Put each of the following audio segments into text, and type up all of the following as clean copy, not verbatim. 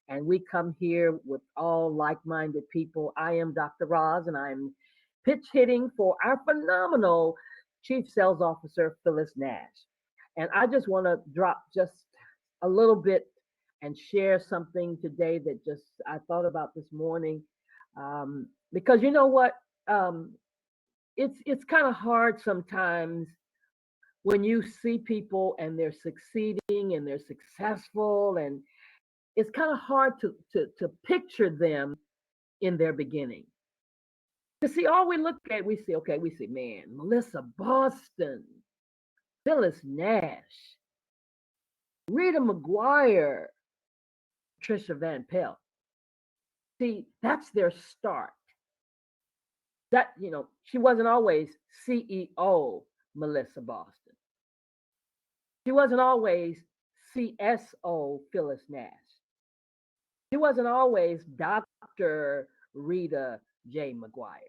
And we come here with all like minded people. I am Dr. Roz, and I'm pitch hitting for our phenomenal Chief Sales Officer, Phyllis Nash. And I just want to drop just a little bit and share something today that just I thought about this morning. Because you know what? Um, it's kind of hard sometimes when you see people and they're succeeding and they're successful, and it's kind of hard to picture them in their beginning. To see, all we look at, we see, okay, we see, man, Melissa Boston, Phyllis Nash, Rita McGuire, Trisha Van Pelt. See, that's their start. That, she wasn't always CEO Melissa Boston. She wasn't always CSO Phyllis Nash. She wasn't always Dr. Rita J. McGuire.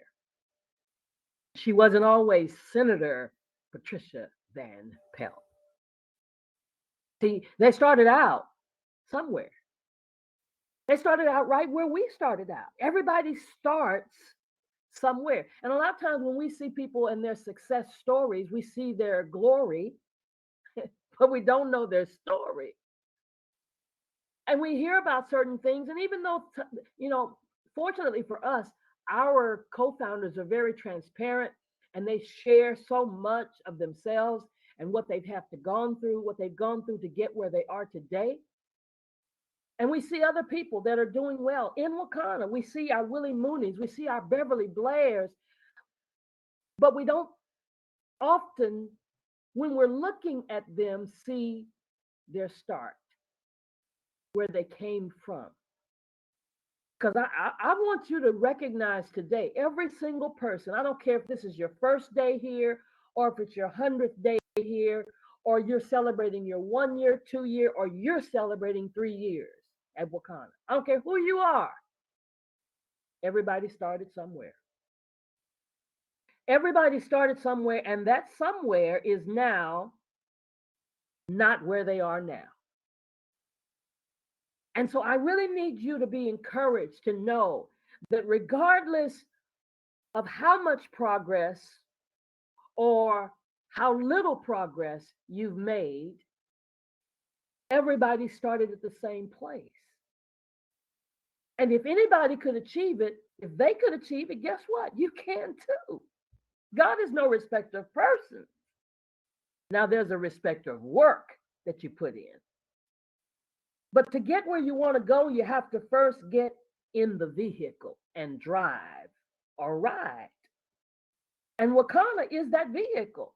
She wasn't always Senator Patricia Van Pelt. See, they started out somewhere. They started out right where we started out. Everybody starts somewhere. And a lot of times when we see people and their success stories, we see their glory, but we don't know their story. And we hear about certain things. And even though, fortunately for us, our co founders are very transparent and they share so much of themselves and what they've have to gone through, what they've gone through to get where they are today. And we see other people that are doing well in Wakanda. We see our Willie Moonies, we see our Beverly Blairs, but we don't often, when we're looking at them, see their start, where they came from. Because I want you to recognize today, every single person, I don't care if this is your first day here or if it's your 100th day here, or you're celebrating your 1 year, 2 year, or you're celebrating 3 years at Wakanda. I don't care who you are. Everybody started somewhere. Everybody started somewhere, and that somewhere is now not where they are now. And so I really need you to be encouraged to know that regardless of how much progress or how little progress you've made, everybody started at the same place. And if anybody could achieve it, if they could achieve it, guess what? You can too. God is no respecter of persons. Now, there's a respecter of work that you put in. But to get where you want to go, you have to first get in the vehicle and drive or ride. And Wakanda is that vehicle.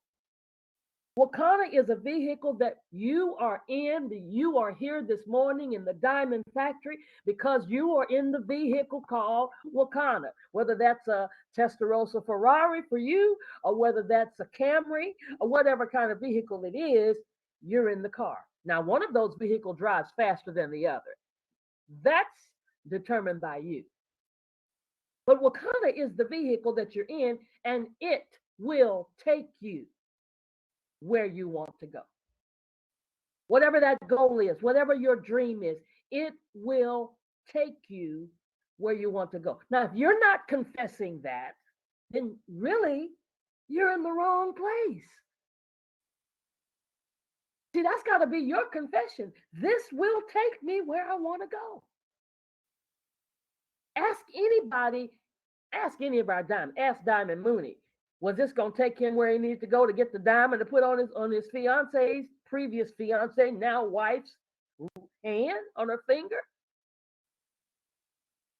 Wakanda is a vehicle that you are in. You are here this morning in the diamond factory because you are in the vehicle called Wakanda. Whether that's a Testarossa Ferrari for you, or whether that's a Camry, or whatever kind of vehicle it is, you're in the car. Now, one of those vehicles drives faster than the other. That's determined by you. But Wakanda is the vehicle that you're in, and it will take you where you want to go. Whatever that goal is, whatever your dream is, it will take you where you want to go. Now, if you're not confessing that, then really you're in the wrong place. See, that's got to be your confession. This will take me where I want to go. Ask anybody, ask any of our diamonds, ask Diamond Mooney. Was this going to take him where he needed to go to get the diamond to put on his fiance's, previous fiance, now wife's hand on her finger?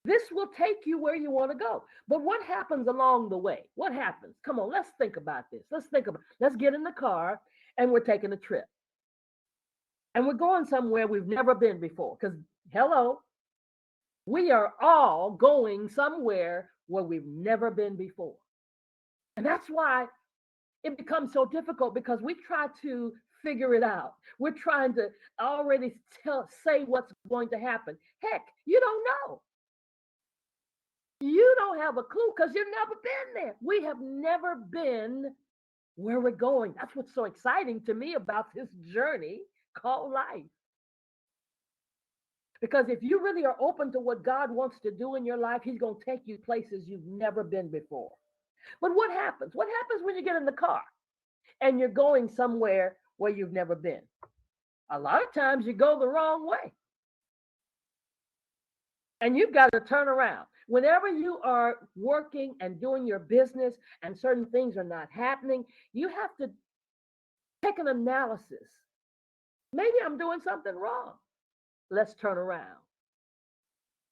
This will take you where you want to go. But what happens along the way? What happens? Come on, let's think about this. Let's get in the car and we're taking a trip. And we're going somewhere we've never been before. Because, hello, we are all going somewhere where we've never been before. And that's why it becomes so difficult, because we try to figure it out. We're trying to already say what's going to happen. Heck, you don't know. You don't have a clue because you've never been there. We have never been where we're going. That's what's so exciting to me about this journey called life. Because if you really are open to what God wants to do in your life, He's going to take you places you've never been before. But what happens? What happens when you get in the car and you're going somewhere where you've never been? A lot of times you go the wrong way and you've got to turn around. Whenever you are working and doing your business and certain things are not happening, you have to take an analysis. Maybe I'm doing something wrong. Let's turn around.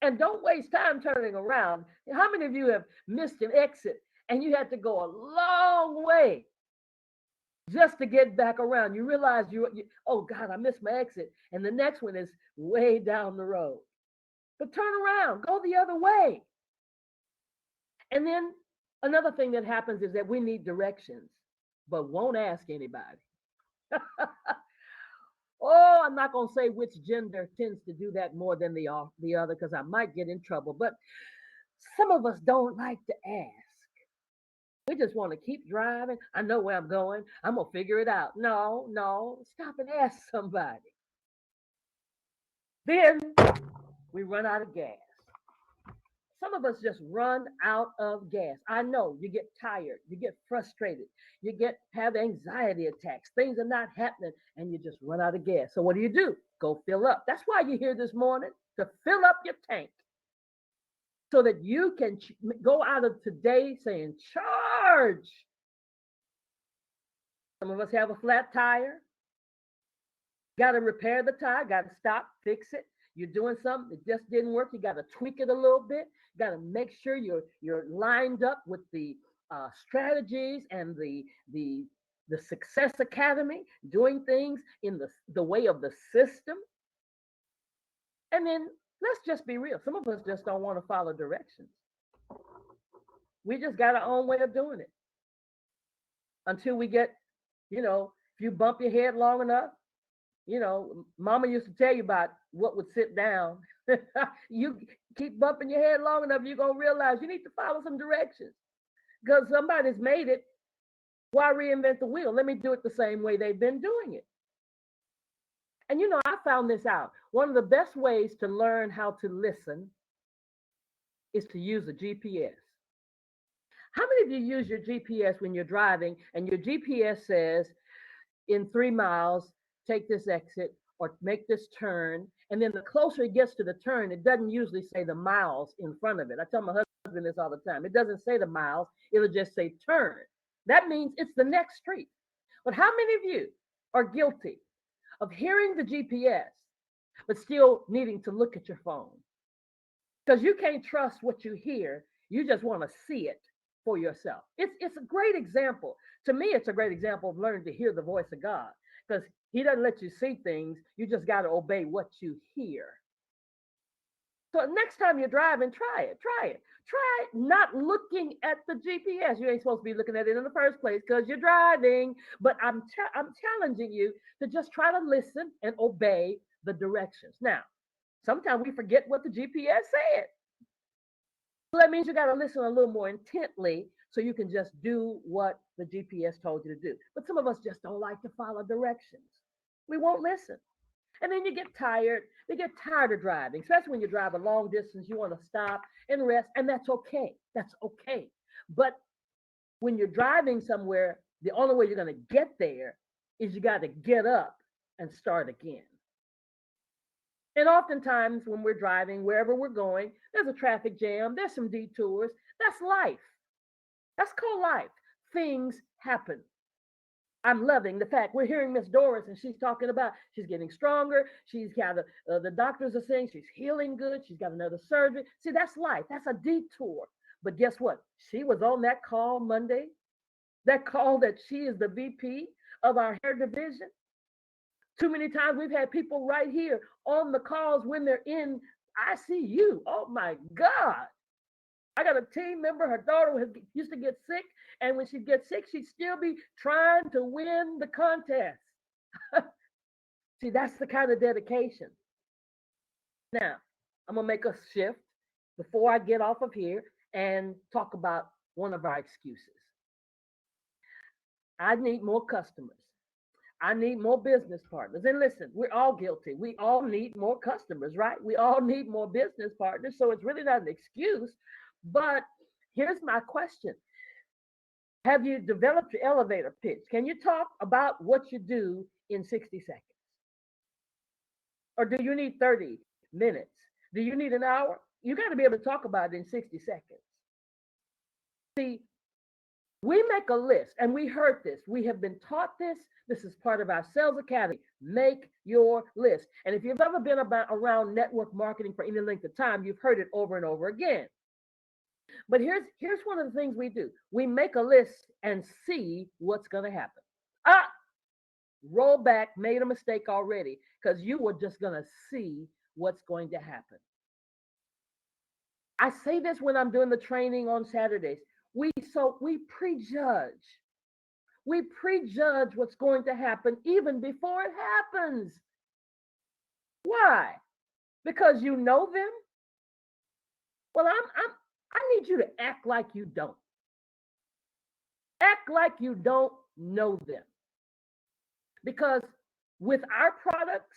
And don't waste time turning around. How many of you have missed an exit and you had to go a long way just to get back around? You realize oh God, I missed my exit. And the next one is way down the road. But turn around, go the other way. And then another thing that happens is that we need directions, but won't ask anybody. Oh, I'm not going to say which gender tends to do that more than the other because I might get in trouble. But some of us don't like to ask. We just want to keep driving. I know where I'm going. I'm going to figure it out. No, stop and ask somebody. Then we run out of gas. Some of us just run out of gas. I know you get tired, you get frustrated, have anxiety attacks. Things are not happening, and you just run out of gas. So what do? Go fill up. That's why you're here this morning, to fill up your tank, so that you can go out of today saying, charge. Some of us have a flat tire. Got to repair the tire. Got to stop, fix it. You're doing something that just didn't work. You got to tweak it a little bit. You got to make sure you're lined up with the strategies and the Success Academy, doing things in the way of the system. And then let's just be real. Some of us just don't want to follow directions. We just got our own way of doing it until we get, if you bump your head long enough, Mama used to tell you about what would sit down. You keep bumping your head long enough, you're going to realize you need to follow some directions because somebody's made it. Why reinvent the wheel? Let me do it the same way they've been doing it. And I found this out. One of the best ways to learn how to listen is to use a GPS. How many of you use your GPS when you're driving and your GPS says in 3 miles, take this exit or make this turn? And then the closer it gets to the turn, it doesn't usually say the miles in front of it. I tell my husband this all the time. It doesn't say the miles. It'll just say turn. That means it's the next street. But how many of you are guilty of hearing the GPS, but still needing to look at your phone? Because you can't trust what you hear. You just want to see it for yourself. It's a great example. To me, it's a great example of learning to hear the voice of God, because He doesn't let you see things. You just got to obey what you hear. So next time you're driving, try it. Try not looking at the GPS. You ain't supposed to be looking at it in the first place because you're driving. But I'm challenging you to just try to listen and obey the directions. Now, sometimes we forget what the GPS said. So that means you got to listen a little more intently so you can just do what the GPS told you to do. But some of us just don't like to follow directions. We won't listen. And then you get tired. They get tired of driving, especially when you drive a long distance. You want to stop and rest, and that's okay. That's okay. But when you're driving somewhere, the only way you're going to get there is you got to get up and start again. And oftentimes when we're driving, wherever we're going, there's a traffic jam, there's some detours. That's life. That's called life. Things happen. I'm loving the fact we're hearing Miss Doris, and she's talking about she's getting stronger. She's got the doctors are saying she's healing good. She's got another surgery. See, that's life. That's a detour. But guess what? She was on that call Monday, that call that she is the VP of our hair division. Too many times we've had people right here on the calls when they're in ICU. Oh my God. I got a team member, her daughter used to get sick, and when she gets sick, she'd still be trying to win the contest. See, that's the kind of dedication. Now, I'm going to make a shift before I get off of here and talk about one of our excuses. I need more customers. I need more business partners. And listen, we're all guilty. We all need more customers, right? We all need more business partners. So it's really not an excuse. But here's my question. Have you developed your elevator pitch? Can you talk about what you do in 60 seconds? Or do you need 30 minutes? Do you need an hour? You got to be able to talk about it in 60 seconds. See, we make a list, and we heard this. We have been taught this. This is part of our sales academy. Make your list. And if you've ever been around network marketing for any length of time, you've heard it over and over again. But here's one of the things we do. We make a list and see what's going to happen. Ah, roll back, made a mistake already, because you were just going to see what's going to happen. I say this when I'm doing the training on Saturdays. We prejudge. We prejudge what's going to happen even before it happens. Why? Because you know them? Well, I need you to act like you don't. Act like you don't know them. Because with our products,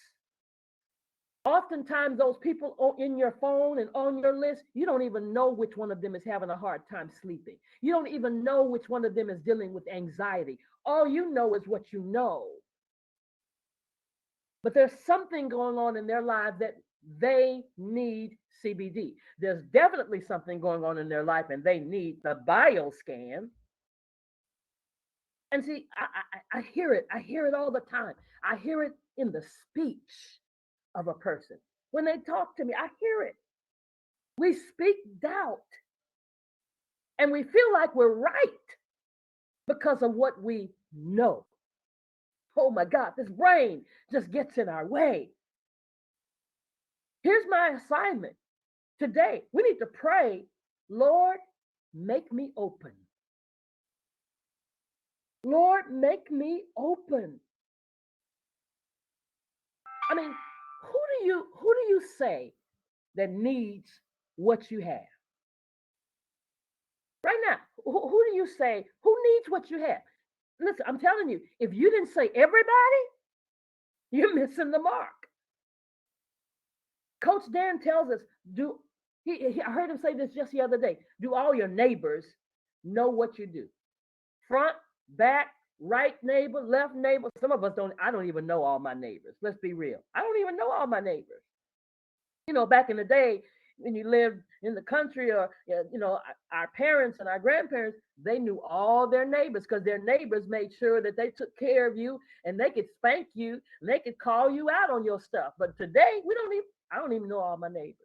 oftentimes those people in your phone and on your list, you don't even know which one of them is having a hard time sleeping. You don't even know which one of them is dealing with anxiety. All you know is what you know. But there's something going on in their lives that they need CBD. There's definitely something going on in their life and they need the bioscan. And see, I hear it. I hear it all the time. I hear it in the speech of a person. When they talk to me, I hear it. We speak doubt. And we feel like we're right because of what we know. Oh my God, this brain just gets in our way. Here's my assignment today. We need to pray, Lord, make me open. Lord, make me open. I mean, who do you say that needs what you have? Right now, who do you say who needs what you have? Listen, I'm telling you, if you didn't say everybody, you're missing the mark. Coach Dan tells us, I heard him say this just the other day. Do all your neighbors know what you do? Front, back, right neighbor, left neighbor. Some of us don't. I don't even know all my neighbors. Let's be real. I don't even know all my neighbors. You know, back in the day when you lived in the country, or our parents and our grandparents, they knew all their neighbors because their neighbors made sure that they took care of you and they could spank you and they could call you out on your stuff. But today, I don't even know all my neighbors.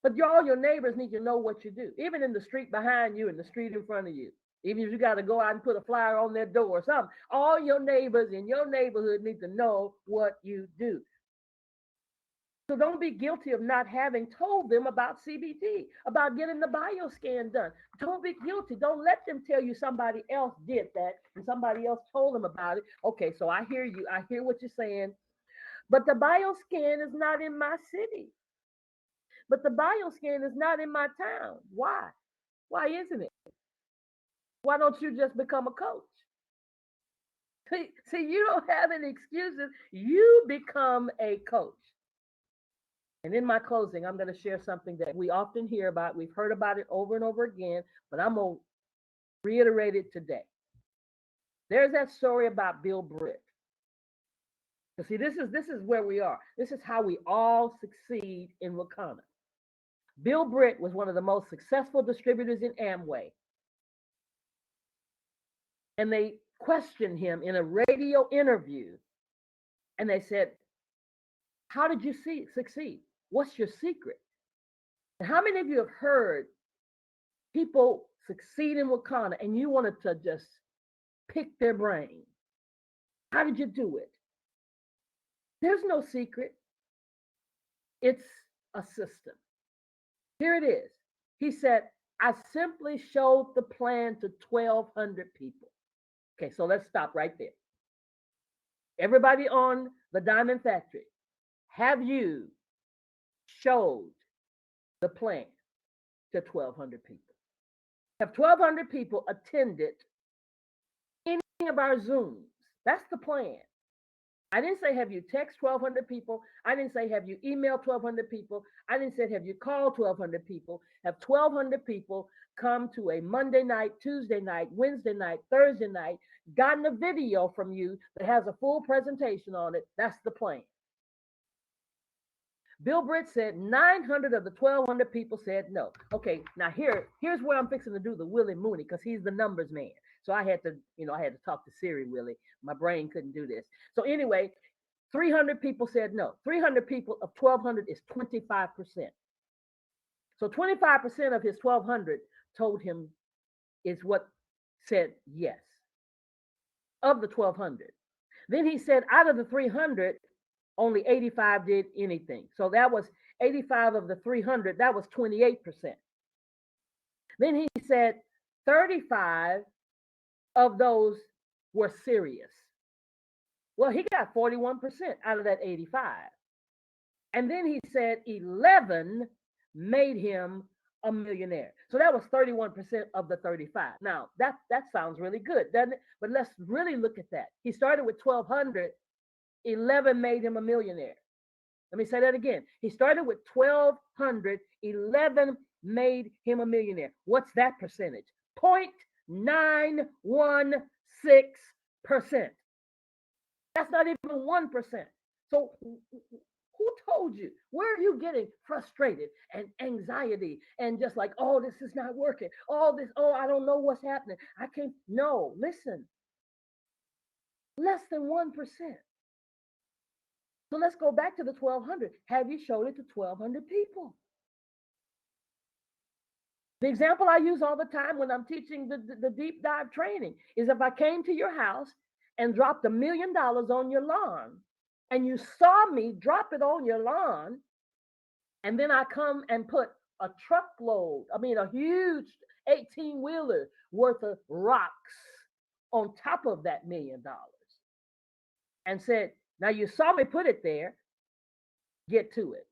But all your neighbors need to know what you do, even in the street behind you and the street in front of you. Even if you got to go out and put a flyer on their door or something, all your neighbors in your neighborhood need to know what you do. So don't be guilty of not having told them about CBD, about getting the bioscan done. Don't be guilty. Don't let them tell you somebody else did that and somebody else told them about it. Okay, so I hear you. I hear what you're saying. But the bioscan is not in my city. But the bioscan is not in my town. Why? Why isn't it? Why don't you just become a coach? See, you don't have any excuses. You become a coach. And in my closing, I'm going to share something that we often hear about. We've heard about it over and over again, but I'm going to reiterate it today. There's that story about Bill Britt. You see, this is where we are. This is how we all succeed in Wakanda. Bill Britt was one of the most successful distributors in Amway. And they questioned him in a radio interview. And they said, how did you succeed? What's your secret? And how many of you have heard people succeed in Wakanda and you wanted to just pick their brain? How did you do it? There's no secret. It's a system. Here it is. He said, I simply showed the plan to 1,200 people. Okay, so let's stop right there. Everybody on the Diamond Factory, have you showed the plan to 1,200 people? Have 1,200 people attended any of our Zooms. That's the plan. I didn't say have you text 1,200 people. I didn't say have you email 1,200 people. I didn't say have you call 1,200 people. Have 1,200 people come to a Monday night, Tuesday night, Wednesday night, Thursday night, gotten a video from you that has a full presentation on it. That's the plan. Bill Britt said 900 of the 1,200 people said no. Okay, now here's where I'm fixing to do the Willie Mooney, because he's the numbers man. So I had to talk to Siri, Willie. My brain couldn't do this. So anyway, 300 people said no. 300 people of 1,200 is 25%. So 25% of his 1,200 told him is what said yes of the 1,200. Then he said out of the 300, only 85 did anything. So that was 85 of the 300. That was 28%. Then he said 35 of those were serious. Well, he got 41% out of that 85. And then he said 11 made him a millionaire. So that was 31% of the 35. Now, that sounds really good, doesn't it? But let's really look at that. He started with 1,200, 11 made him a millionaire. Let me say that again. He started with 1,200, 11 made him a millionaire. What's that percentage? 0.916%. That's not even 1%. So who told you? Where are you getting frustrated and anxiety and just like, oh, this is not working. All this, oh, I don't know what's happening. I can't. No, listen. Less than 1%. So let's go back to the 1,200. Have you showed it to 1,200 people? The example I use all the time when I'm teaching the deep dive training is if I came to your house and dropped $1 million on your lawn, and you saw me drop it on your lawn, and then I come and put a huge 18-wheeler worth of rocks on top of that $1 million and said, now you saw me put it there, get to it.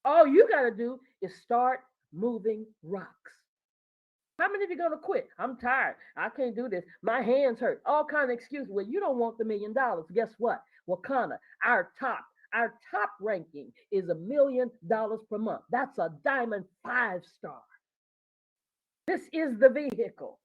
All you got to do is start moving rocks. How many of you are going to quit? I'm tired. I can't do this. My hands hurt. All kind of excuses. Well, you don't want the $1 million. Guess what? Wakanda, our top ranking is $1 million per month. That's a diamond 5-star. This is the vehicle.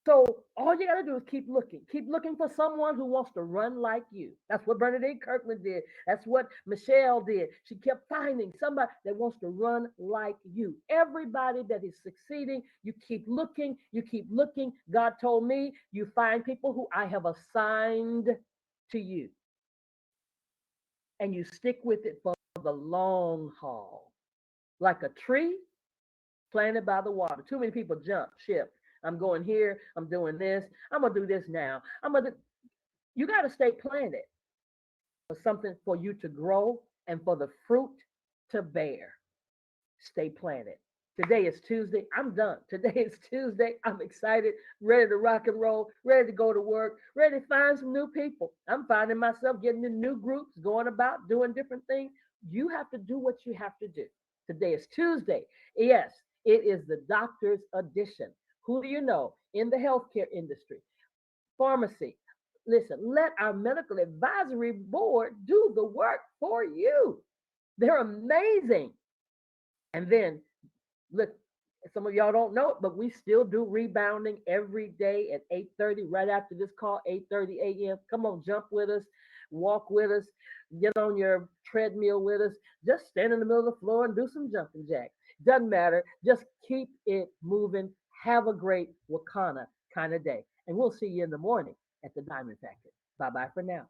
So all you got to do is keep looking for someone who wants to run like you. That's what Bernadette Kirkland did. That's what Michelle did. She kept finding somebody that wants to run like you. Everybody that is succeeding, you keep looking. God told me, you find people who I have assigned to you. And you stick with it for the long haul. Like a tree planted by the water. Too many people jump ship. I'm going here. I'm doing this. I'm going to do this now. You got to stay planted for something for you to grow and for the fruit to bear. Stay planted. Today is Tuesday. I'm done. Today is Tuesday. I'm excited, ready to rock and roll, ready to go to work, ready to find some new people. I'm finding myself getting in new groups, going about, doing different things. You have to do what you have to do. Today is Tuesday. Yes, it is the doctor's edition. Who do you know in the healthcare industry, pharmacy? Listen, let our medical advisory board do the work for you. They're amazing. And then, look, some of y'all don't know it, but we still do rebounding every day at 8:30, right after this call, 8:30 a.m. Come on, jump with us, walk with us, get on your treadmill with us. Just stand in the middle of the floor and do some jumping jacks. Doesn't matter. Just keep it moving. Have a great Wakanda kind of day. And we'll see you in the morning at the Diamond Factory. Bye-bye for now.